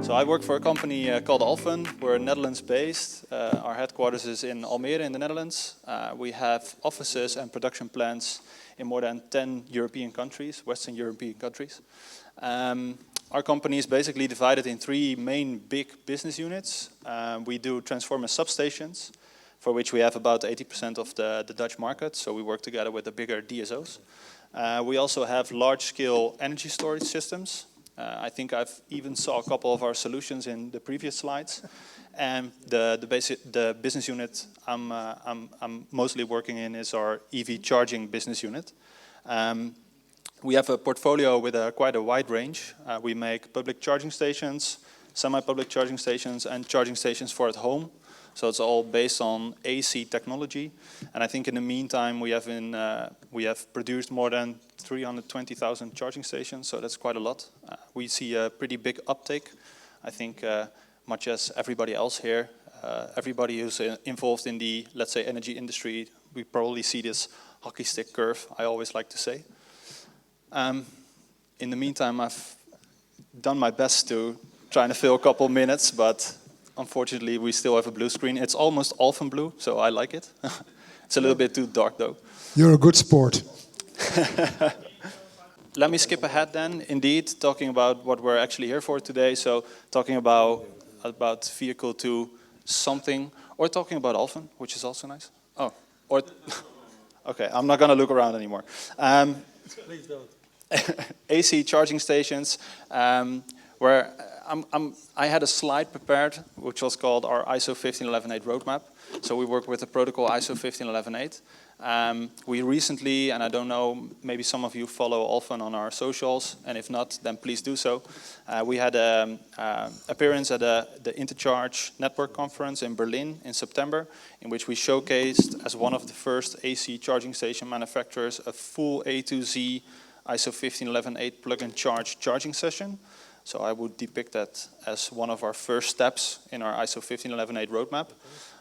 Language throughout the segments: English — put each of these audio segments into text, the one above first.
So I work for a company called Alfen. We're Netherlands-based. Our headquarters is in Almere in the Netherlands. We have offices and production plants in more than 10 European countries, Western European countries. Our company is basically divided in three main big business units. We do transformer substations, for which we have about 80% of the Dutch market, so we work together with the bigger DSOs. We also have large-scale energy storage systems. I think I've even saw a couple of our solutions in the previous slides. And the business unit I'm mostly working in is our EV charging business unit. We have a portfolio with quite a wide range. We make public charging stations, semi-public charging stations, and charging stations for at home. So it's all based on AC technology. And I think in the meantime we have produced more than 320,000 charging stations, so that's quite a lot. We see a pretty big uptake. I think much as everybody else here, everybody who's involved in the, let's say, energy industry, we probably see this hockey stick curve, I always like to say. In the meantime, I've done my best to try to fill a couple minutes, but unfortunately we still have a blue screen. It's almost Alfen blue, so I like it. It's a little bit too dark though. You're a good sport. Let me skip ahead then, indeed, talking about what we're actually here for today. So talking about vehicle to something, or talking about Alfen, which is also nice. Oh, or okay, I'm not going to look around anymore. Please don't. AC charging stations, where I had a slide prepared, which was called our ISO 15118 roadmap. So we work with the protocol ISO 15118. We recently, and I don't know, maybe some of you follow Alfen on our socials, and if not, then please do so. We had an appearance at the Intercharge Network Conference in Berlin in September, in which we showcased, as one of the first AC charging station manufacturers, a full A to Z ISO 15118 plug-and charge charging session. So I would depict that as one of our first steps in our ISO 15118 roadmap.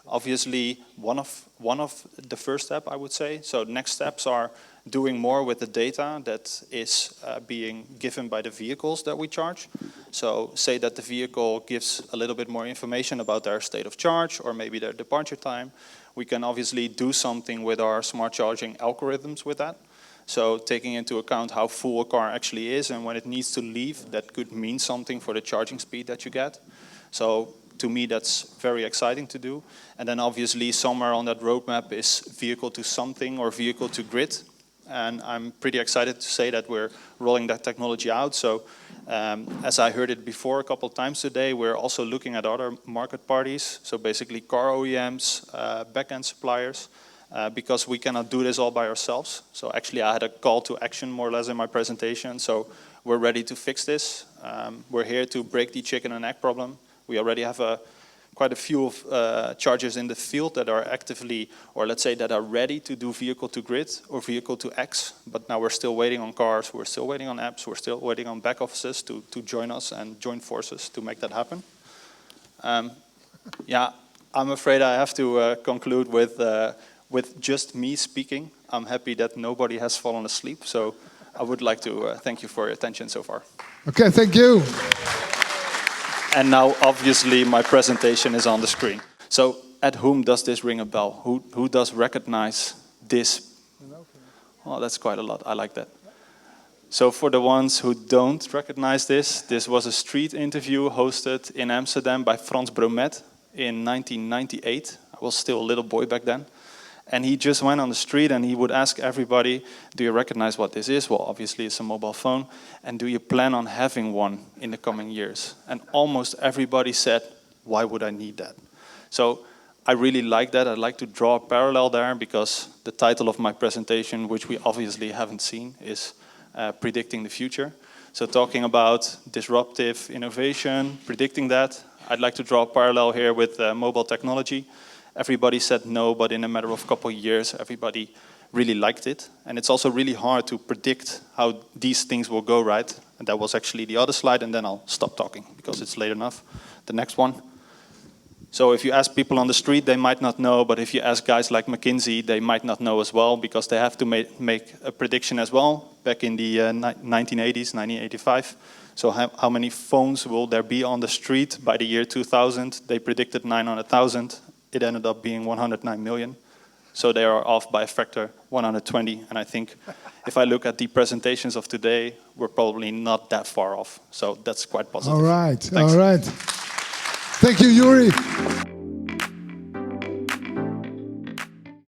Obviously, one of the first step, I would say. So next steps are doing more with the data that is being given by the vehicles that we charge. So say that the vehicle gives a little bit more information about their state of charge or maybe their departure time. We can obviously do something with our smart charging algorithms with that. So taking into account how full a car actually is, and when it needs to leave, that could mean something for the charging speed that you get. So to me, that's very exciting to do. And then obviously somewhere on that roadmap is vehicle to something or vehicle to grid. And I'm pretty excited to say that we're rolling that technology out. So as I heard it before a couple of times today, we're also looking at other market parties. So basically car OEMs, back-end suppliers, because we cannot do this all by ourselves. So actually I had a call to action more or less in my presentation. So we're ready to fix this. We're here to break the chicken and egg problem. We already have quite a few chargers in the field that are actively, or let's say that are ready to do vehicle to grid or vehicle to X. But now we're still waiting on cars, we're still waiting on apps, we're still waiting on back offices to join us and join forces to make that happen. Yeah, I'm afraid I have to conclude with just me speaking. I'm happy that nobody has fallen asleep. So I would like to thank you for your attention so far. Okay, thank you. And now, obviously, my presentation is on the screen. So, at whom does this ring a bell? Who does recognize this? Oh, that's quite a lot. I like that. So, for the ones who don't recognize this was a street interview hosted in Amsterdam by Frans Bromet in 1998. I was still a little boy back then. And he just went on the street and he would ask everybody, do you recognize what this is? Well, obviously it's a mobile phone. And do you plan on having one in the coming years? And almost everybody said, why would I need that? So I really like that. I'd like to draw a parallel there because the title of my presentation, which we obviously haven't seen, is Predicting the Future. So talking about disruptive innovation, predicting that, I'd like to draw a parallel here with mobile technology. Everybody said no, but in a matter of a couple of years, everybody really liked it. And it's also really hard to predict how these things will go, right? And that was actually the other slide, and then I'll stop talking because it's late enough. The next one. So if you ask people on the street, they might not know, but if you ask guys like McKinsey, they might not know as well, because they have to make a prediction as well, back in the 1980s, 1985. So how many phones will there be on the street by the year 2000? They predicted 900,000. It ended up being 109 million. So they are off by a factor 120. And I think if I look at the presentations of today, we're probably not that far off. So that's quite positive. All right, Thanks. all right. Thank you, Yuri.